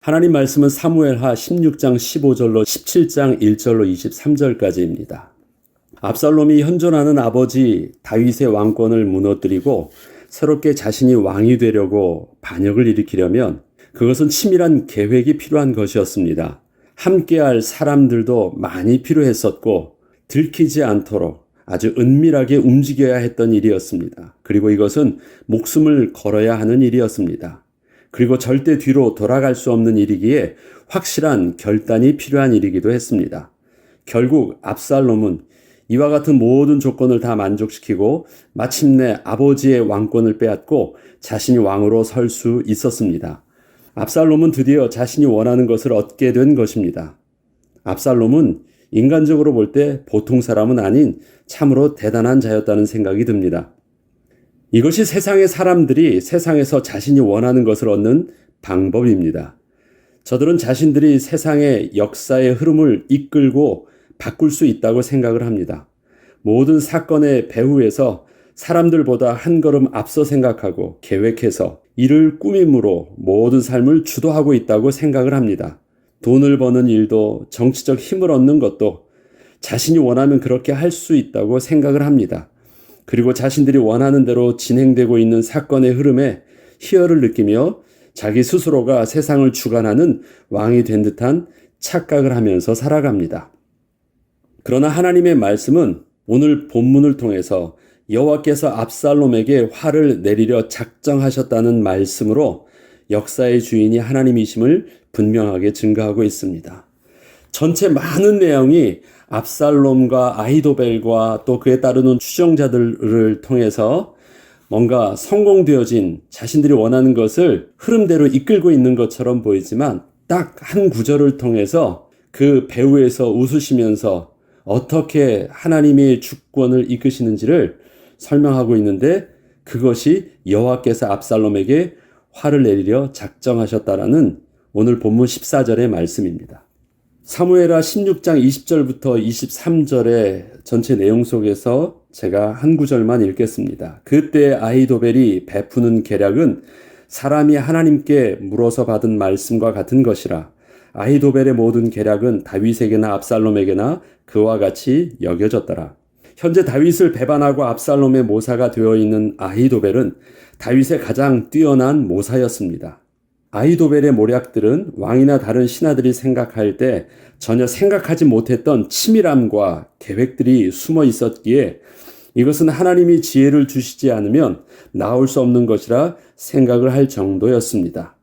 하나님 말씀은 사무엘하 16장 15절로 17장 1절로 23절까지입니다. 압살롬이 현존하는 아버지 다윗의 왕권을 무너뜨리고 새롭게 자신이 왕이 되려고 반역을 일으키려면 그것은 치밀한 계획이 필요한 것이었습니다. 함께할 사람들도 많이 필요했었고 들키지 않도록 아주 은밀하게 움직여야 했던 일이었습니다. 그리고 이것은 목숨을 걸어야 하는 일이었습니다. 그리고 절대 뒤로 돌아갈 수 없는 일이기에 확실한 결단이 필요한 일이기도 했습니다. 결국 압살롬은 이와 같은 모든 조건을 다 만족시키고 마침내 아버지의 왕권을 빼앗고 자신이 왕으로 설 수 있었습니다. 압살롬은 드디어 자신이 원하는 것을 얻게 된 것입니다. 압살롬은 인간적으로 볼 때 보통 사람은 아닌 참으로 대단한 자였다는 생각이 듭니다. 이것이 세상의 사람들이 세상에서 자신이 원하는 것을 얻는 방법입니다. 저들은 자신들이 세상의 역사의 흐름을 이끌고 바꿀 수 있다고 생각을 합니다. 모든 사건의 배후에서 사람들보다 한 걸음 앞서 생각하고 계획해서 이를 꾸밈으로 모든 삶을 주도하고 있다고 생각을 합니다. 돈을 버는 일도 정치적 힘을 얻는 것도 자신이 원하면 그렇게 할 수 있다고 생각을 합니다. 그리고 자신들이 원하는 대로 진행되고 있는 사건의 흐름에 희열을 느끼며 자기 스스로가 세상을 주관하는 왕이 된 듯한 착각을 하면서 살아갑니다. 그러나 하나님의 말씀은 오늘 본문을 통해서 여호와께서 압살롬에게 화를 내리려 작정하셨다는 말씀으로 역사의 주인이 하나님이심을 분명하게 증거하고 있습니다. 전체 많은 내용이 압살롬과 아히도벨과 또 그에 따르는 추종자들을 통해서 뭔가 성공되어진 자신들이 원하는 것을 흐름대로 이끌고 있는 것처럼 보이지만 딱 한 구절을 통해서 그 배후에서 웃으시면서 어떻게 하나님의 주권을 이끄시는지를 설명하고 있는데 그것이 여호와께서 압살롬에게 화를 내리려 작정하셨다라는 오늘 본문 14절의 말씀입니다. 사무엘하 16장 20절부터 23절의 전체 내용 속에서 제가 한 구절만 읽겠습니다. 그때 아히도벨이 베푸는 계략은 사람이 하나님께 물어서 받은 말씀과 같은 것이라. 아히도벨의 모든 계략은 다윗에게나 압살롬에게나 그와 같이 여겨졌더라. 현재 다윗을 배반하고 압살롬의 모사가 되어 있는 아히도벨은 다윗의 가장 뛰어난 모사였습니다. 아히도벨의 모략들은 왕이나 다른 신하들이 생각할 때 전혀 생각하지 못했던 치밀함과 계획들이 숨어 있었기에 이것은 하나님이 지혜를 주시지 않으면 나올 수 없는 것이라 생각을 할 정도였습니다.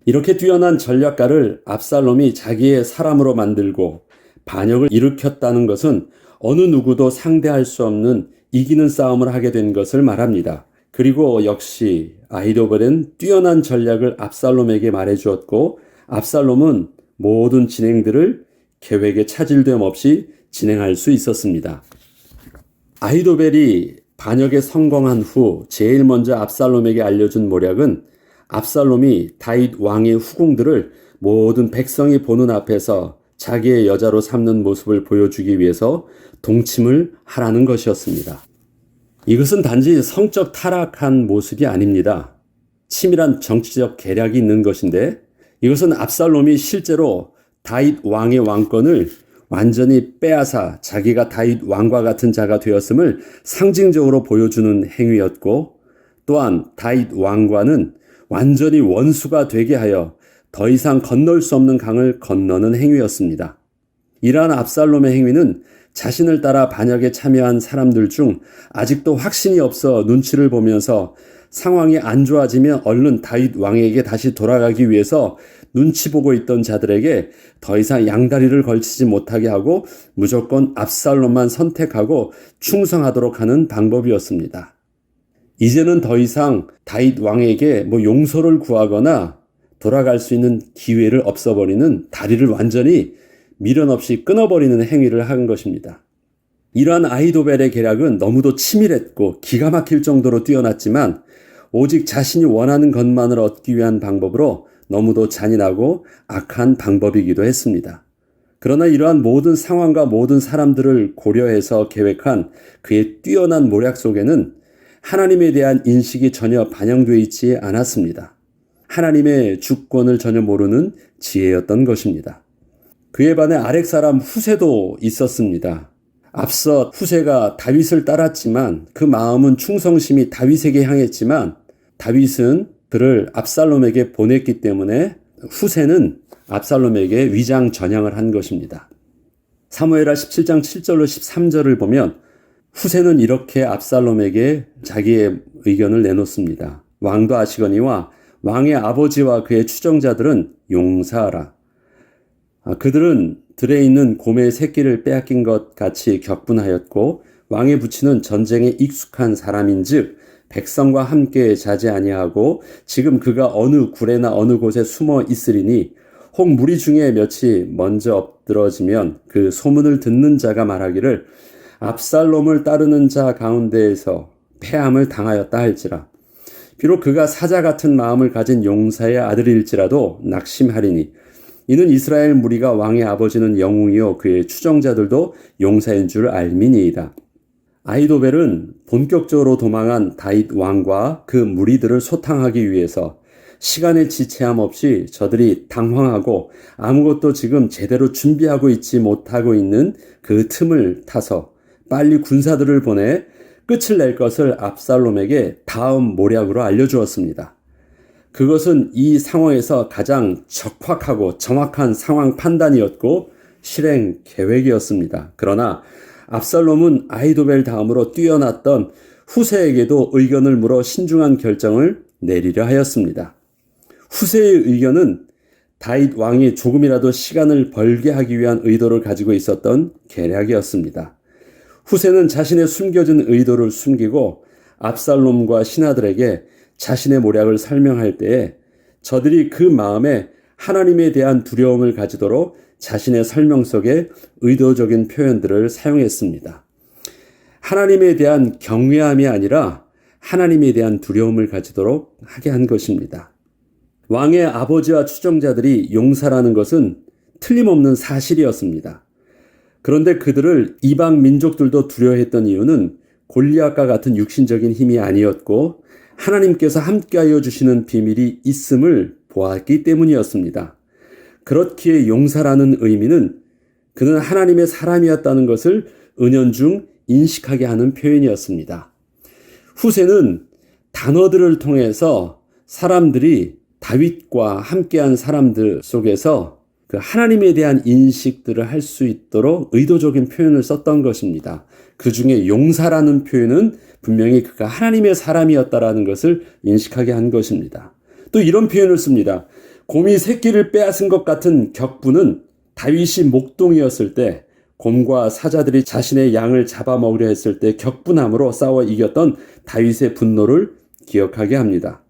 이렇게 뛰어난 전략가를 압살롬이 자기의 사람으로 만들고 반역을 일으켰다는 것은 어느 누구도 상대할 수 없는 이기는 싸움을 하게 된 것을 말합니다. 그리고 역시 아히도벨은 뛰어난 전략을 압살롬에게 말해주었고 압살롬은 모든 진행들을 계획에 차질됨 없이 진행할 수 있었습니다. 아히도벨이 반역에 성공한 후 제일 먼저 압살롬에게 알려준 모략은 압살롬이 다윗 왕의 후궁들을 모든 백성이 보는 앞에서 자기의 여자로 삼는 모습을 보여주기 위해서 동침을 하라는 것이었습니다. 이것은 단지 성적 타락한 모습이 아닙니다. 치밀한 정치적 계략이 있는 것인데 이것은 압살롬이 실제로 다윗 왕의 왕권을 완전히 빼앗아 자기가 다윗 왕과 같은 자가 되었음을 상징적으로 보여주는 행위였고 또한 다윗 왕과는 완전히 원수가 되게 하여 더 이상 건널 수 없는 강을 건너는 행위였습니다. 이러한 압살롬의 행위는 자신을 따라 반역에 참여한 사람들 중 아직도 확신이 없어 눈치를 보면서 상황이 안 좋아지면 얼른 다윗 왕에게 다시 돌아가기 위해서 눈치 보고 있던 자들에게 더 이상 양다리를 걸치지 못하게 하고 무조건 압살롬만 선택하고 충성하도록 하는 방법이었습니다. 이제는 더 이상 다윗 왕에게 용서를 구하거나 돌아갈 수 있는 기회를 없어버리는 다리를 완전히 미련 없이 끊어버리는 행위를 한 것입니다. 이러한 아히도벨의 계략은 너무도 치밀했고 기가 막힐 정도로 뛰어났지만 오직 자신이 원하는 것만을 얻기 위한 방법으로 너무도 잔인하고 악한 방법이기도 했습니다. 그러나 이러한 모든 상황과 모든 사람들을 고려해서 계획한 그의 뛰어난 모략 속에는 하나님에 대한 인식이 전혀 반영되어 있지 않았습니다. 하나님의 주권을 전혀 모르는 지혜였던 것입니다. 그에 반해 아렉 사람 후세도 있었습니다. 앞서 후세가 다윗을 따랐지만 그 마음은 충성심이 다윗에게 향했지만 다윗은 그를 압살롬에게 보냈기 때문에 후세는 압살롬에게 위장 전향을 한 것입니다. 사무엘하 17장 7절로 13절을 보면 후세는 이렇게 압살롬에게 자기의 의견을 내놓습니다. 왕도 아시거니와 왕의 아버지와 그의 추정자들은 용사하라. 그들은 들에 있는 곰의 새끼를 빼앗긴 것 같이 격분하였고 왕의 부친은 전쟁에 익숙한 사람인즉 백성과 함께 자지 아니하고 지금 그가 어느 굴에나 어느 곳에 숨어 있으리니 혹 무리 중에 몇이 먼저 엎드러지면 그 소문을 듣는 자가 말하기를 압살롬을 따르는 자 가운데에서 패함을 당하였다 할지라. 비록 그가 사자 같은 마음을 가진 용사의 아들일지라도 낙심하리니 이는 이스라엘 무리가 왕의 아버지는 영웅이요 그의 추정자들도 용사인 줄 알미니이다. 아히도벨은 본격적으로 도망한 다윗 왕과 그 무리들을 소탕하기 위해서 시간의 지체함 없이 저들이 당황하고 아무것도 지금 제대로 준비하고 있지 못하고 있는 그 틈을 타서 빨리 군사들을 보내 끝을 낼 것을 압살롬에게 다음 모략으로 알려주었습니다. 그것은 이 상황에서 가장 적확하고 정확한 상황 판단이었고 실행 계획이었습니다. 그러나 압살롬은 아히도벨 다음으로 뛰어났던 후세에게도 의견을 물어 신중한 결정을 내리려 하였습니다. 후세의 의견은 다윗 왕이 조금이라도 시간을 벌게 하기 위한 의도를 가지고 있었던 계략이었습니다. 후세는 자신의 숨겨진 의도를 숨기고 압살롬과 신하들에게 자신의 모략을 설명할 때에 저들이 그 마음에 하나님에 대한 두려움을 가지도록 자신의 설명 속에 의도적인 표현들을 사용했습니다. 하나님에 대한 경외함이 아니라 하나님에 대한 두려움을 가지도록 하게 한 것입니다. 왕의 아버지와 추정자들이 용사라는 것은 틀림없는 사실이었습니다. 그런데 그들을 이방 민족들도 두려워했던 이유는 골리앗과 같은 육신적인 힘이 아니었고 하나님께서 함께하여 주시는 비밀이 있음을 보았기 때문이었습니다. 그렇기에 용사라는 의미는 그는 하나님의 사람이었다는 것을 은연중 인식하게 하는 표현이었습니다. 후세는 단어들을 통해서 사람들이 다윗과 함께한 사람들 속에서 그 하나님에 대한 인식들을 할 수 있도록 의도적인 표현을 썼던 것입니다. 그 중에 용사라는 표현은 분명히 그가 하나님의 사람이었다라는 것을 인식하게 한 것입니다. 또 이런 표현을 씁니다. 곰이 새끼를 빼앗은 것 같은 격분은 다윗이 목동이었을 때 곰과 사자들이 자신의 양을 잡아먹으려 했을 때 격분함으로 싸워 이겼던 다윗의 분노를 기억하게 합니다.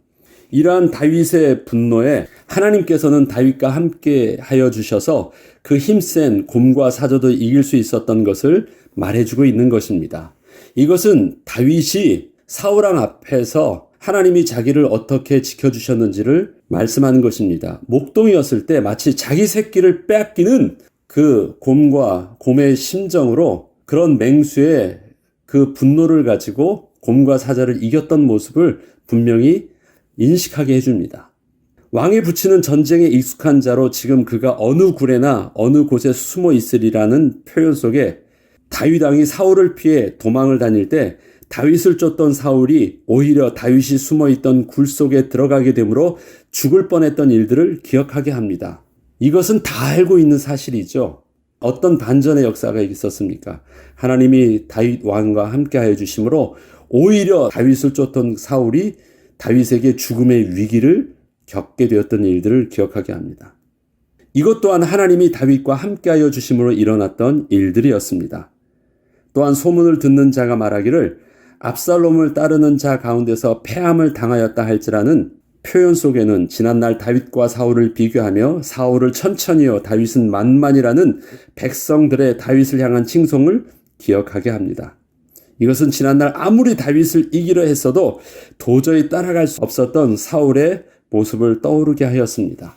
이러한 다윗의 분노에 하나님께서는 다윗과 함께 하여 주셔서 그 힘센 곰과 사자도 이길 수 있었던 것을 말해주고 있는 것입니다. 이것은 다윗이 사울왕 앞에서 하나님이 자기를 어떻게 지켜주셨는지를 말씀하는 것입니다. 목동이었을 때 마치 자기 새끼를 빼앗기는 그 곰과 곰의 심정으로 그런 맹수의 그 분노를 가지고 곰과 사자를 이겼던 모습을 분명히 인식하게 해줍니다. 왕의 부친은 전쟁에 익숙한 자로 지금 그가 어느 굴에나 어느 곳에 숨어 있으리라는 표현 속에 다윗 왕이 사울을 피해 도망을 다닐 때 다윗을 쫓던 사울이 오히려 다윗이 숨어있던 굴 속에 들어가게 되므로 죽을 뻔했던 일들을 기억하게 합니다. 이것은 다 알고 있는 사실이죠. 어떤 반전의 역사가 있었습니까? 하나님이 다윗 왕과 함께하여 주심으로 오히려 다윗을 쫓던 사울이 다윗에게 죽음의 위기를 겪게 되었던 일들을 기억하게 합니다. 이것 또한 하나님이 다윗과 함께하여 주심으로 일어났던 일들이었습니다. 또한 소문을 듣는 자가 말하기를 압살롬을 따르는 자 가운데서 패함을 당하였다 할지라는 표현 속에는 지난날 다윗과 사울을 비교하며 사울을 천천히요 다윗은 만만이라는 백성들의 다윗을 향한 칭송을 기억하게 합니다. 이것은 지난날 아무리 다윗을 이기려 했어도 도저히 따라갈 수 없었던 사울의 모습을 떠오르게 하였습니다.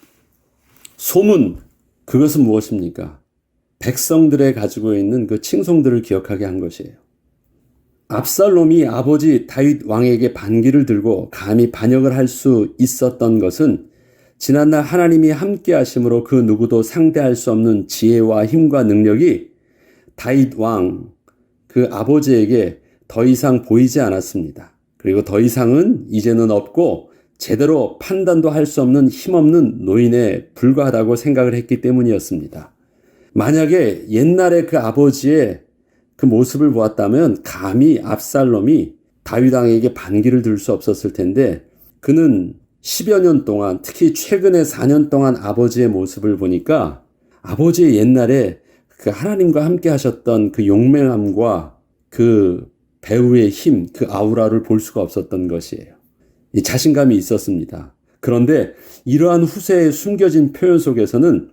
소문, 그것은 무엇입니까? 백성들의 가지고 있는 그 칭송들을 기억하게 한 것이에요. 압살롬이 아버지 다윗 왕에게 반기를 들고 감히 반역을 할 수 있었던 것은 지난날 하나님이 함께 하심으로 그 누구도 상대할 수 없는 지혜와 힘과 능력이 다윗 왕, 그 아버지에게 더 이상 보이지 않았습니다. 그리고 더 이상은 이제는 없고 제대로 판단도 할 수 없는 힘없는 노인에 불과하다고 생각을 했기 때문이었습니다. 만약에 옛날에 그 아버지의 그 모습을 보았다면 감히 압살롬이 다윗 왕에게 반기를 들 수 없었을 텐데, 그는 10여 년 동안, 특히 최근에 4년 동안 아버지의 모습을 보니까 아버지의 옛날에 그 하나님과 함께 하셨던 그 용맹함과 그 배우의 힘, 그 아우라를 볼 수가 없었던 것이에요. 이 자신감이 있었습니다. 그런데 이러한 후세에 숨겨진 표현 속에서는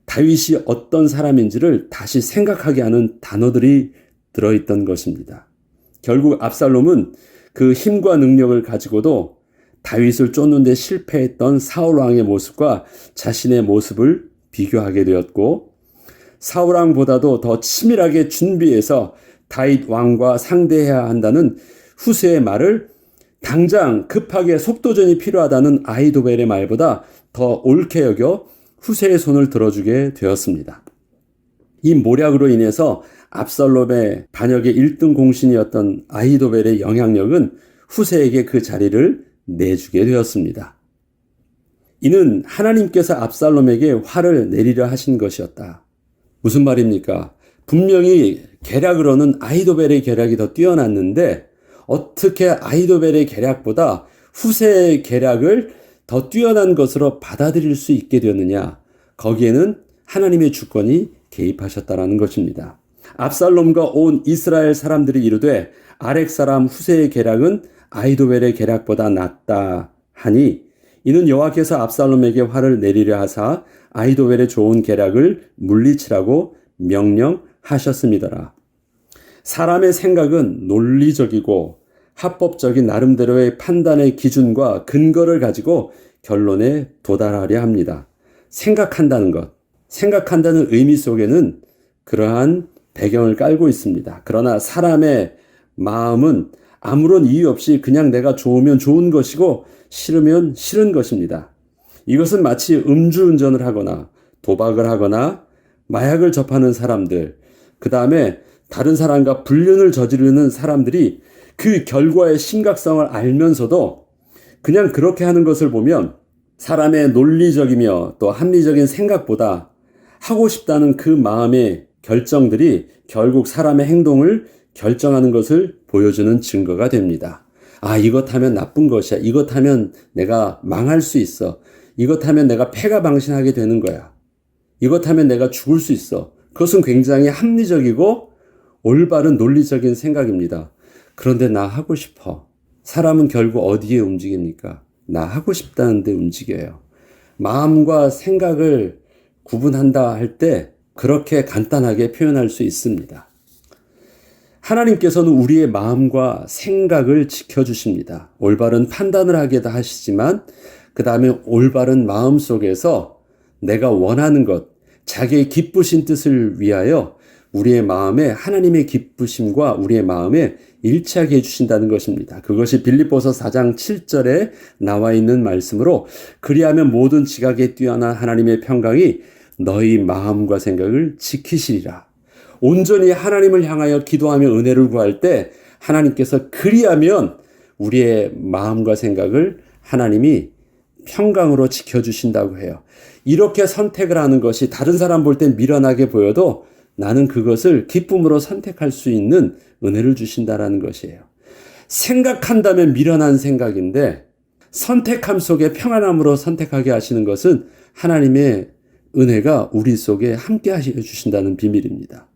다윗이 어떤 사람인지를 다시 생각하게 하는 단어들이 들어있던 것입니다. 결국 압살롬은 그 힘과 능력을 가지고도 다윗을 쫓는 데 실패했던 사울 왕의 모습과 자신의 모습을 비교하게 되었고, 사울 왕보다도 더 치밀하게 준비해서 다윗 왕과 상대해야 한다는 후세의 말을 당장 급하게 속도전이 필요하다는 아히도벨의 말보다 더 옳게 여겨 후세의 손을 들어주게 되었습니다. 이 모략으로 인해서 압살롬의 반역의 1등 공신이었던 아히도벨의 영향력은 후세에게 그 자리를 내주게 되었습니다. 이는 하나님께서 압살롬에게 화를 내리려 하신 것이었다. 무슨 말입니까? 분명히 계략으로는 아히도벨의 계략이 더 뛰어났는데 어떻게 아히도벨의 계략보다 후세의 계략을 더 뛰어난 것으로 받아들일 수 있게 되었느냐? 거기에는 하나님의 주권이 개입하셨다라는 것입니다. 압살롬과 온 이스라엘 사람들이 이르되 아렉 사람 후세의 계략은 아히도벨의 계략보다 낫다 하니, 이는 여호와께서 압살롬에게 화를 내리려 하사 아히도벨의 좋은 계략을 물리치라고 명령하셨음이더라. 사람의 생각은 논리적이고 합법적인 나름대로의 판단의 기준과 근거를 가지고 결론에 도달하려 합니다. 생각한다는 것, 생각한다는 의미 속에는 그러한 배경을 깔고 있습니다. 그러나 사람의 마음은 아무런 이유 없이 그냥 내가 좋으면 좋은 것이고 싫으면 싫은 것입니다. 이것은 마치 음주운전을 하거나 도박을 하거나 마약을 접하는 사람들, 그 다음에 다른 사람과 불륜을 저지르는 사람들이 그 결과의 심각성을 알면서도 그냥 그렇게 하는 것을 보면 사람의 논리적이며 또 합리적인 생각보다 하고 싶다는 그 마음의 결정들이 결국 사람의 행동을 결정하는 것을 보여주는 증거가 됩니다. 아, 이것 하면 나쁜 것이야. 이것 하면 내가 망할 수 있어. 이것 하면 내가 패가망신하게 되는 거야. 이것 하면 내가 죽을 수 있어. 그것은 굉장히 합리적이고 올바른 논리적인 생각입니다. 그런데 나 하고 싶어. 사람은 결국 어디에 움직입니까? 나 하고 싶다는 데 움직여요. 마음과 생각을 구분한다 할 때 그렇게 간단하게 표현할 수 있습니다. 하나님께서는 우리의 마음과 생각을 지켜주십니다. 올바른 판단을 하게도 하시지만 그 다음에 올바른 마음 속에서 내가 원하는 것, 자기의 기쁘신 뜻을 위하여 우리의 마음에 하나님의 기쁘심과 우리의 마음에 일치하게 해주신다는 것입니다. 그것이 빌립보서 4장 7절에 나와 있는 말씀으로, 그리하면 모든 지각에 뛰어난 하나님의 평강이 너희 마음과 생각을 지키시리라. 온전히 하나님을 향하여 기도하며 은혜를 구할 때 하나님께서 그리하면 우리의 마음과 생각을 하나님이 평강으로 지켜주신다고 해요. 이렇게 선택을 하는 것이 다른 사람 볼 땐 미련하게 보여도 나는 그것을 기쁨으로 선택할 수 있는 은혜를 주신다라는 것이에요. 생각한다면 미련한 생각인데 선택함 속에 평안함으로 선택하게 하시는 것은 하나님의 은혜가 우리 속에 함께 하시게 주신다는 비밀입니다.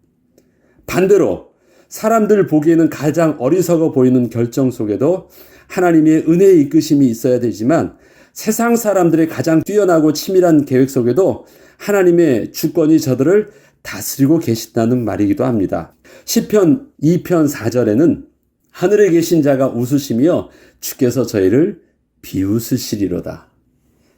반대로 사람들 보기에는 가장 어리석어 보이는 결정 속에도 하나님의 은혜의 이끄심이 있어야 되지만 세상 사람들의 가장 뛰어나고 치밀한 계획 속에도 하나님의 주권이 저들을 다스리고 계신다는 말이기도 합니다. 시편 2편 4절에는 하늘에 계신 자가 웃으시며 주께서 저희를 비웃으시리로다.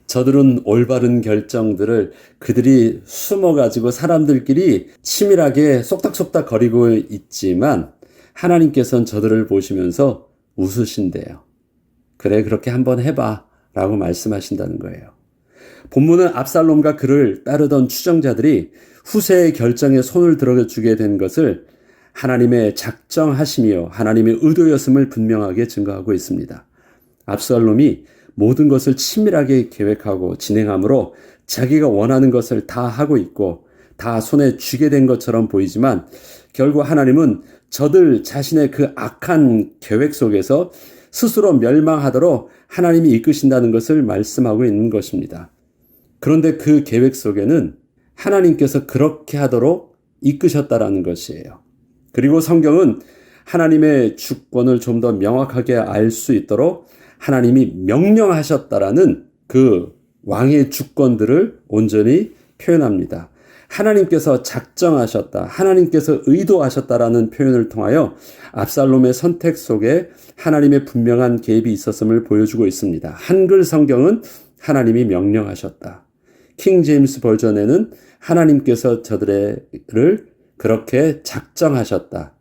저들은 올바른 결정들을 그들이 숨어가지고 사람들끼리 치밀하게 쏙닥쏙닥 거리고 있지만 하나님께서는 저들을 보시면서 웃으신대요. 그래, 그렇게 한번 해봐. 라고 말씀하신다는 거예요. 본문은 압살롬과 그를 따르던 추정자들이 후세의 결정에 손을 들어주게 된 것을 하나님의 작정하심이요 하나님의 의도였음을 분명하게 증거하고 있습니다. 압살롬이 모든 것을 친밀하게 계획하고 진행하므로 자기가 원하는 것을 다 하고 있고 다 손에 쥐게 된 것처럼 보이지만 결국 하나님은 저들 자신의 그 악한 계획 속에서 스스로 멸망하도록 하나님이 이끄신다는 것을 말씀하고 있는 것입니다. 그런데 그 계획 속에는 하나님께서 그렇게 하도록 이끄셨다라는 것이에요. 그리고 성경은 하나님의 주권을 좀 더 명확하게 알 수 있도록 하나님이 명령하셨다라는 그 왕의 주권들을 온전히 표현합니다. 하나님께서 작정하셨다, 하나님께서 의도하셨다라는 표현을 통하여 압살롬의 선택 속에 하나님의 분명한 개입이 있었음을 보여주고 있습니다. 한글 성경은 하나님이 명령하셨다. 킹 제임스 버전에는 하나님께서 저들을 그렇게 작정하셨다.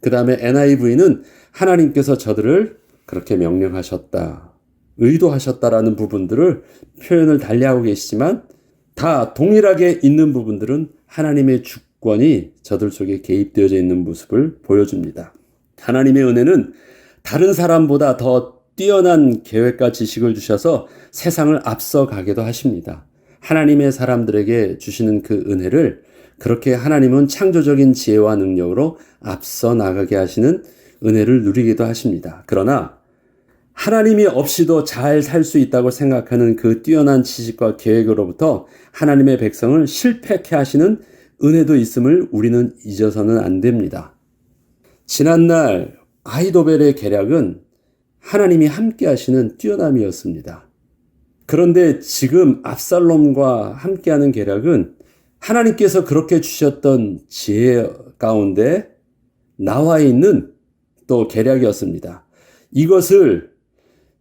그 다음에 NIV는 하나님께서 저들을 그렇게 명령하셨다, 의도하셨다라는 부분들을 표현을 달리하고 계시지만 다 동일하게 있는 부분들은 하나님의 주권이 저들 속에 개입되어져 있는 모습을 보여줍니다. 하나님의 은혜는 다른 사람보다 더 뛰어난 계획과 지식을 주셔서 세상을 앞서가기도 하십니다. 하나님의 사람들에게 주시는 그 은혜를 그렇게 하나님은 창조적인 지혜와 능력으로 앞서 나가게 하시는 은혜를 누리기도 하십니다. 그러나 하나님이 없이도 잘 살 수 있다고 생각하는 그 뛰어난 지식과 계획으로부터 하나님의 백성을 실패케 하시는 은혜도 있음을 우리는 잊어서는 안 됩니다. 지난날 아히도벨의 계략은 하나님이 함께 하시는 뛰어남이었습니다. 그런데 지금 압살롬과 함께하는 계략은 하나님께서 그렇게 주셨던 지혜 가운데 나와 있는 또 계략이었습니다. 이것을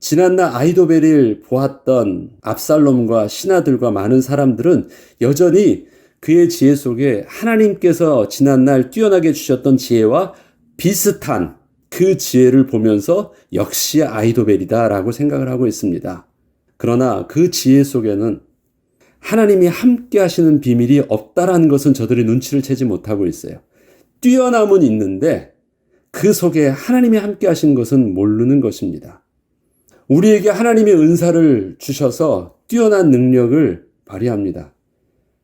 지난날 아히도벨을 보았던 압살롬과 신하들과 많은 사람들은 여전히 그의 지혜 속에 하나님께서 지난날 뛰어나게 주셨던 지혜와 비슷한 그 지혜를 보면서 역시 아히도벨이다라고 생각을 하고 있습니다. 그러나 그 지혜 속에는 하나님이 함께 하시는 비밀이 없다라는 것은 저들이 눈치를 채지 못하고 있어요. 뛰어남은 있는데 그 속에 하나님이 함께 하시는 것은 모르는 것입니다. 우리에게 하나님의 은사를 주셔서 뛰어난 능력을 발휘합니다.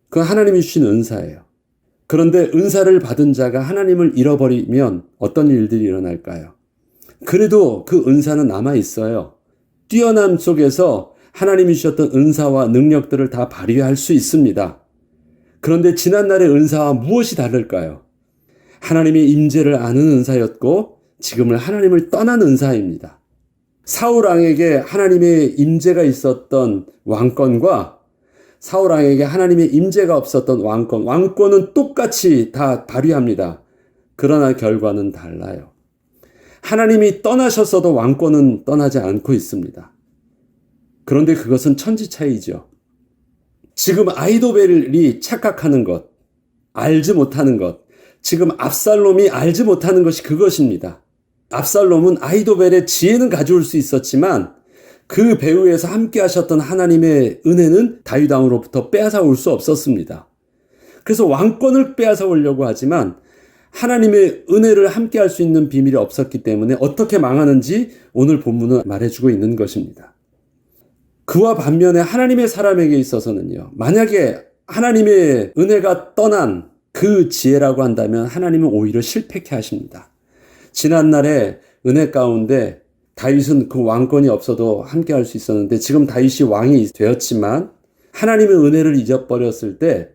그건 하나님이 주신 은사예요. 그런데 은사를 받은 자가 하나님을 잃어버리면 어떤 일들이 일어날까요? 그래도 그 은사는 남아 있어요. 뛰어남 속에서 하나님이 주셨던 은사와 능력들을 다 발휘할 수 있습니다. 그런데 지난날의 은사와 무엇이 다를까요? 하나님의 임재를 아는 은사였고 지금은 하나님을 떠난 은사입니다. 사울 왕에게 하나님의 임재가 있었던 왕권과 사울 왕에게 하나님의 임재가 없었던 왕권은 똑같이 다 발휘합니다. 그러나 결과는 달라요. 하나님이 떠나셨어도 왕권은 떠나지 않고 있습니다. 그런데 그것은 천지 차이죠. 지금 아히도벨이 착각하는 것, 알지 못하는 것, 지금 압살롬이 알지 못하는 것이 그것입니다. 압살롬은 아히도벨의 지혜는 가져올 수 있었지만 그 배후에서 함께 하셨던 하나님의 은혜는 다윗 왕으로부터 빼앗아 올 수 없었습니다. 그래서 왕권을 빼앗아 오려고 하지만 하나님의 은혜를 함께 할 수 있는 비밀이 없었기 때문에 어떻게 망하는지 오늘 본문은 말해주고 있는 것입니다. 그와 반면에 하나님의 사람에게 있어서는요, 만약에 하나님의 은혜가 떠난 그 지혜라고 한다면 하나님은 오히려 실패케 하십니다. 지난날에 은혜 가운데 다윗은 그 왕권이 없어도 함께 할 수 있었는데 지금 다윗이 왕이 되었지만 하나님의 은혜를 잊어버렸을 때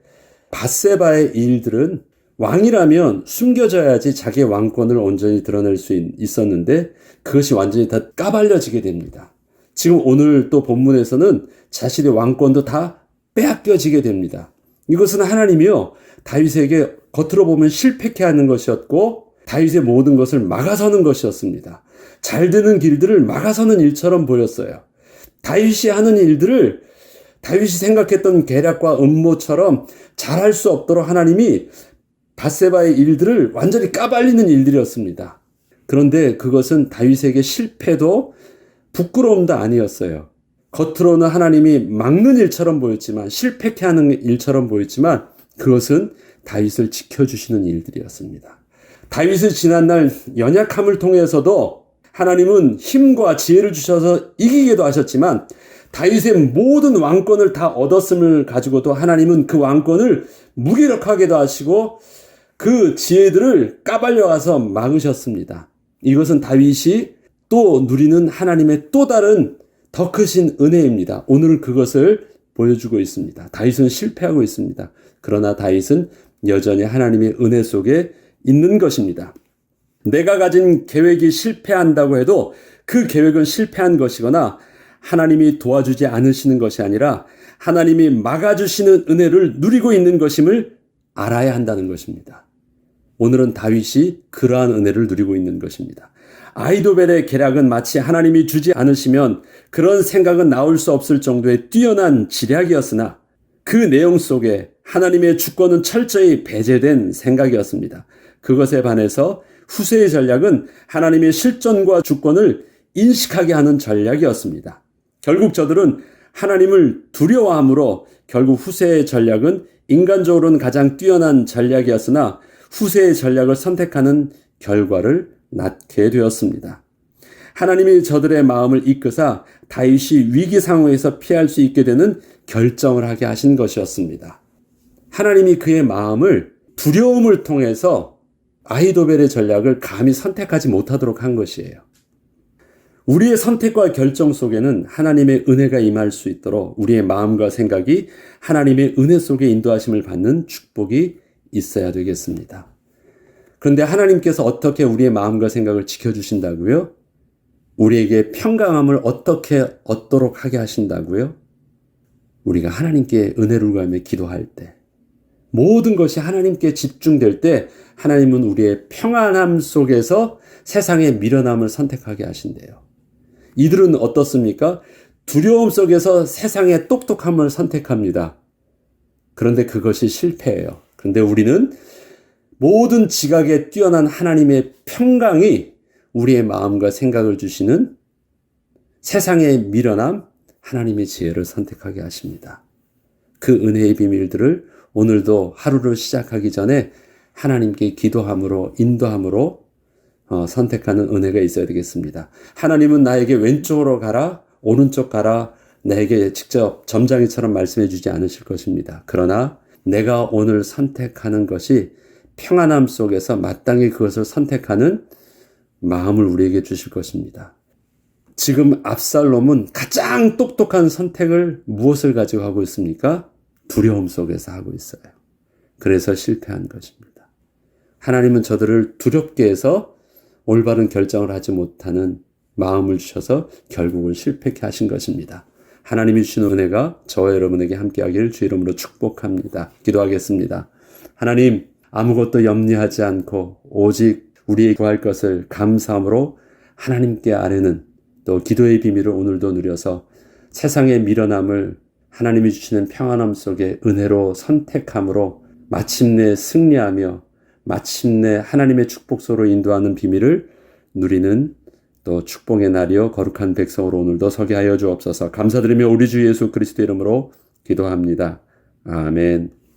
밧세바의 일들은 왕이라면 숨겨져야지 자기의 왕권을 온전히 드러낼 수 있었는데 그것이 완전히 다 까발려지게 됩니다. 지금 오늘 또 본문에서는 자신의 왕권도 다 빼앗겨지게 됩니다. 이것은 하나님이요, 다윗에게 겉으로 보면 실패케 하는 것이었고 다윗의 모든 것을 막아서는 것이었습니다. 잘 되는 길들을 막아서는 일처럼 보였어요. 다윗이 하는 일들을 다윗이 생각했던 계략과 음모처럼 잘할 수 없도록 하나님이 밧세바의 일들을 완전히 까발리는 일들이었습니다. 그런데 그것은 다윗에게 실패도 부끄러움도 아니었어요. 겉으로는 하나님이 막는 일처럼 보였지만, 실패케 하는 일처럼 보였지만, 그것은 다윗을 지켜주시는 일들이었습니다. 다윗의 지난날 연약함을 통해서도 하나님은 힘과 지혜를 주셔서 이기게도 하셨지만, 다윗의 모든 왕권을 다 얻었음을 가지고도 하나님은 그 왕권을 무기력하게도 하시고 그 지혜들을 까발려와서 막으셨습니다. 이것은 다윗이 또 누리는 하나님의 또 다른 더 크신 은혜입니다. 오늘 그것을 보여주고 있습니다. 다윗은 실패하고 있습니다. 그러나 다윗은 여전히 하나님의 은혜 속에 있는 것입니다. 내가 가진 계획이 실패한다고 해도 그 계획은 실패한 것이거나 하나님이 도와주지 않으시는 것이 아니라 하나님이 막아주시는 은혜를 누리고 있는 것임을 알아야 한다는 것입니다. 오늘은 다윗이 그러한 은혜를 누리고 있는 것입니다. 아히도벨의 계략은 마치 하나님이 주지 않으시면 그런 생각은 나올 수 없을 정도의 뛰어난 지략이었으나 그 내용 속에 하나님의 주권은 철저히 배제된 생각이었습니다. 그것에 반해서 후세의 전략은 하나님의 실존과 주권을 인식하게 하는 전략이었습니다. 결국 저들은 하나님을 두려워함으로 결국 후세의 전략은 인간적으로는 가장 뛰어난 전략이었으나 후세의 전략을 선택하는 결과를 낳게 되었습니다. 하나님이 저들의 마음을 이끄사 다윗이 위기 상황에서 피할 수 있게 되는 결정을 하게 하신 것이었습니다. 하나님이 그의 마음을 두려움을 통해서 아히도벨의 전략을 감히 선택하지 못하도록 한 것이에요. 우리의 선택과 결정 속에는 하나님의 은혜가 임할 수 있도록 우리의 마음과 생각이 하나님의 은혜 속에 인도하심을 받는 축복이 있어야 되겠습니다. 그런데 하나님께서 어떻게 우리의 마음과 생각을 지켜주신다고요? 우리에게 평강함을 어떻게 얻도록 하게 하신다고요? 우리가 하나님께 은혜를 구하며 기도할 때, 모든 것이 하나님께 집중될 때 하나님은 우리의 평안함 속에서 세상의 미련함을 선택하게 하신대요. 이들은 어떻습니까? 두려움 속에서 세상의 똑똑함을 선택합니다. 그런데 그것이 실패예요. 그런데 우리는 모든 지각에 뛰어난 하나님의 평강이 우리의 마음과 생각을 주시는 세상의 미련함, 하나님의 지혜를 선택하게 하십니다. 그 은혜의 비밀들을 오늘도 하루를 시작하기 전에 하나님께 기도함으로 인도함으로 선택하는 은혜가 있어야 되겠습니다. 하나님은 나에게 왼쪽으로 가라, 오른쪽 가라, 나에게 직접 점장이처럼 말씀해 주지 않으실 것입니다. 그러나 내가 오늘 선택하는 것이 평안함 속에서 마땅히 그것을 선택하는 마음을 우리에게 주실 것입니다. 지금 압살롬은 가장 똑똑한 선택을 무엇을 가지고 하고 있습니까? 두려움 속에서 하고 있어요. 그래서 실패한 것입니다. 하나님은 저들을 두렵게 해서 올바른 결정을 하지 못하는 마음을 주셔서 결국은 실패케 하신 것입니다. 하나님이 주신 은혜가 저와 여러분에게 함께하기를 주 이름으로 축복합니다. 기도하겠습니다. 하나님, 아무것도 염려하지 않고 오직 우리의 구할 것을 감사함으로 하나님께 아뢰는 또 기도의 비밀을 오늘도 누려서 세상의 미련함을 하나님이 주시는 평안함 속에 은혜로 선택함으로 마침내 승리하며 마침내 하나님의 축복소로 인도하는 비밀을 누리는 또 축복의 날이요 거룩한 백성으로 오늘도 서게 하여 주옵소서. 감사드리며 우리 주 예수 그리스도 이름으로 기도합니다. 아멘.